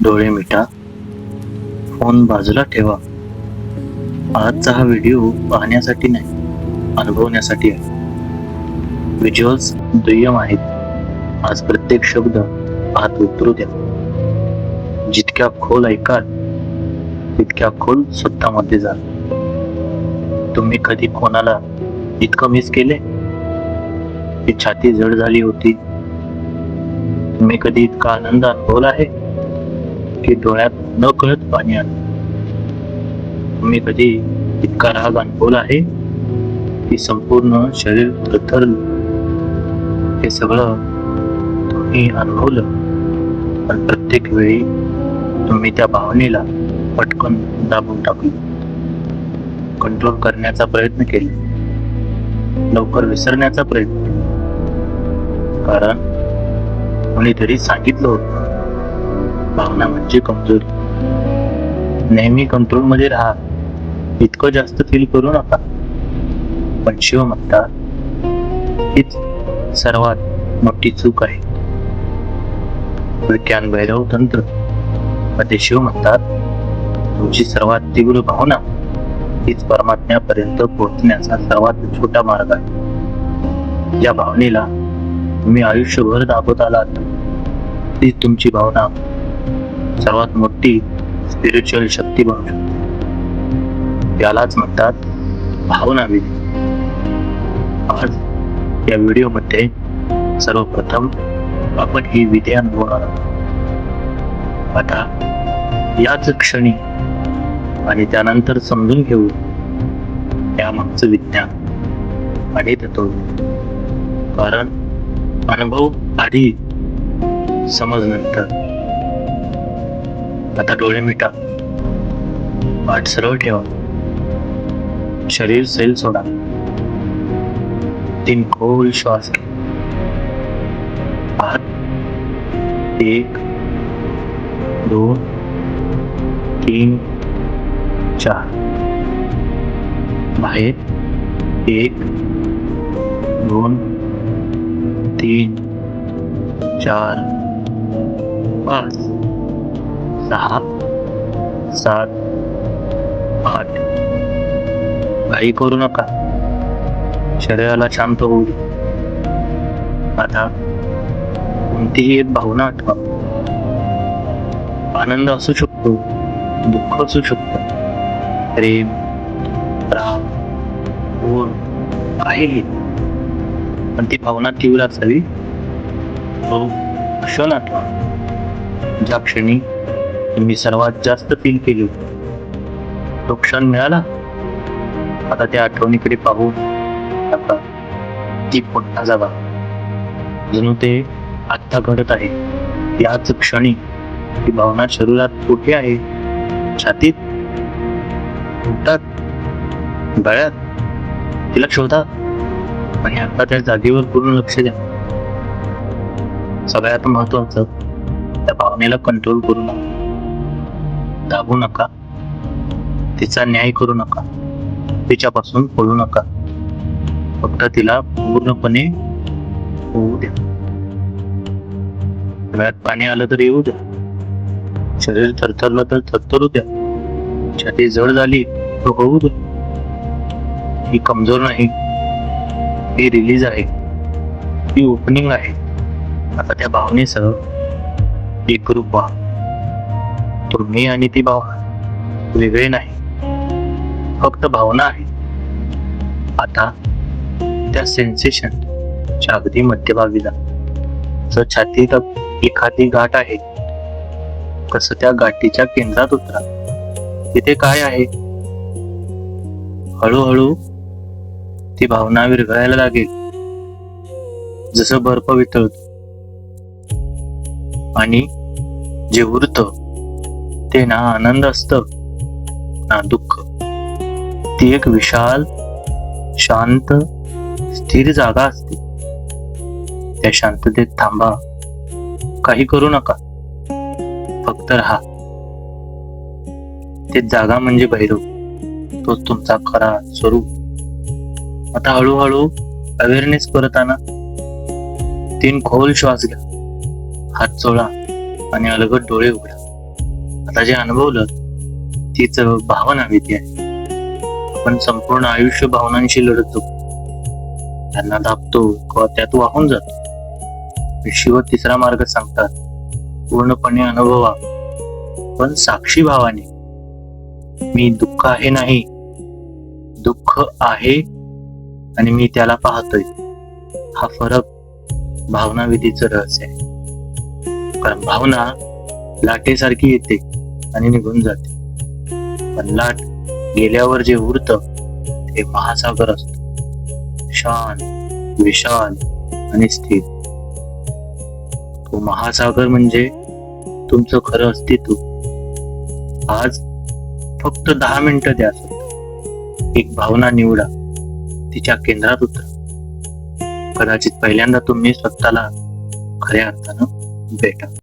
डोळे meta, phone बाजूला ठेवा. आजचा हा व्हिडिओ पाहण्यासाठी नाही, अनुभवण्यासाठी आहे. व्हिज्युअल्स दुय्यम आहेत. आज प्रत्येक शब्द आत उतरू द्या. जितक्या खोल ऐकाल तितक्या खोल स्वतःमध्ये जा. तुम्ही कधी कोणाला इतकं मिस केले की छाती जड झाली होती? तुम्ही कधी इतका आनंद अनुभवला आहे की डोळ्यात न कळत पाणी आलं? तुम्ही कधी इतका राग अनुभवला आहे की संपूर्ण शरीर थरथरलं? हे सगळं तुम्ही अनुभवलं, पण प्रत्येक वेळी तुम्ही त्या भावनेला पटकन दाबून टाकलं. कंट्रोल करण्याचा प्रयत्न केला, लवकर विसरण्याचा प्रयत्न केला. कारण कोणीतरी सांगितलं होतं, भावना म्हणजे कमजोरी. नेहमी कंट्रोल मध्ये राहा, इतकं जास्त फील करू नका. पण शिव म्हणतात हीच सर्वात मोठी चूक आहे. विज्ञान भैरव तंत्र मध्ये शिव म्हणतात, तुमची सर्वात तीव्र भावना हीच परमात्म्यापर्यंत पोहोचण्याचा सर्वात छोटा मार्ग आहे. ज्या भावनेला तुम्ही आयुष्यभर दाबत आलात, ती तुमची भावना सर्वात मोठी स्पिरिच्युअल शक्ती बनू शकते. त्यालाच म्हणतात भावना विधी. आज या व्हिडिओमध्ये सर्वप्रथम आपण ही विधी अनुभवणार आहोत. आता याच क्षणी आणि त्यानंतर समजून घेऊ त्यामागचं विज्ञान आणि तत्व. कारण अनुभव आधी, समज नंतर. आता डोळे मिटा, पाठ सरळ ठेवा, शरीर सैल सोडा, 3 खोल श्वास घ्या. आत 1 2 3 4, बाहेर 1 2 3 4 5 6 7 8. घाई करू नका, शरीराला शांत होऊ दे. आता कोणतीही एक भावना आठवा. आनंद असू शकतो, दुःख असू शकतं, प्रेम, राग, ओढ, काहीही. पण ती भावना तीव्र असावी. तो क्षण आठवा ज्या क्षणी तुम्ही सर्वात जास्त फील केली होती. तो क्षण मिळाला. आता त्या आठवणीकडे पाहू नका. ती पुन्हा जागा, जणू ते आत्ता घडत आहे. याच क्षणी ती भावना शरीरात कुठे आहे? छातीत, पोटात, गळ्यात? तिला शोधा आणि आता त्या जागेवर पूर्ण लक्ष द्या. सगळ्यात महत्वाचं, त्या भावनेला कंट्रोल करू नका, दाबू नका, तिचा न्याय करू नका, तिच्यापासून पळू नका. फक्त तिला पूर्णपणे होऊ द्या. डोळ्यात पाणी आलं तर येऊ द्या, शरीर थरथरलं तर थरथरू द्या, छाती जड झाली तर होऊ द्या. ही कमजोर नाही, ही रिलीज आहे, ही ओपनिंग आहे. आता त्या भावनेसह एकरूप व्हा. तुम्ही आणि ती भावना वेगळे नाही, फक्त भावना आहे. आता त्या सेन्सेशनच्या अगदी मध्यभागी जा. जर छातीत एखादी गाठ आहे, तसं त्या गाठीच्या केंद्रात उतरा. तिथे काय आहे? हळूहळू ती भावना विरघळायला लागेल, जसं बर्फ वितळतो. आणि जे उरतं ते ना आनंद असतं ना दुःख. ती एक विशाल, शांत, स्थिर जागा असते. त्या शांततेत थांबा, काही करू नका, फक्त राहा. ते जागा म्हणजे भैरव, तोच तुमचा खरा स्वरूप. आता हळूहळू अवेअरनेस करत आणा. 3 खोल श्वास घ्या, हात चोळा आणि अलगद डोळे उघडा. आता जे अनुभवलं तीच भावना भीती आहे. आपण संपूर्ण आयुष्य भावनांशी लढतो, त्यांना दाबतो किंवा त्यात वाहून जातो. शिव तिसरा मार्ग सांगतात, पूर्णपणे अनुभवा, पण साक्षी भावाने. मी दुःख आहे नाही, दुःख आहे आणि मी त्याला पाहतोय. हा फरक भावना विधीचं रहस्य आहे. कारण भावना लाटेसारखी येते आणि निघून जाते, पण लाट गेल्यावर जे उरतं ते महासागर असतो, शांत, विशाल आणि स्थिर. तो महासागर म्हणजे तुमचं खरं अस्तित्व. आज फक्त 10 मिनिटं द्या. एक भावना निवडा, तिच्या केंद्रात उतरा. कदाचित पहिल्यांदा तुम्ही स्वतःला खऱ्या अर्थानं भेटा.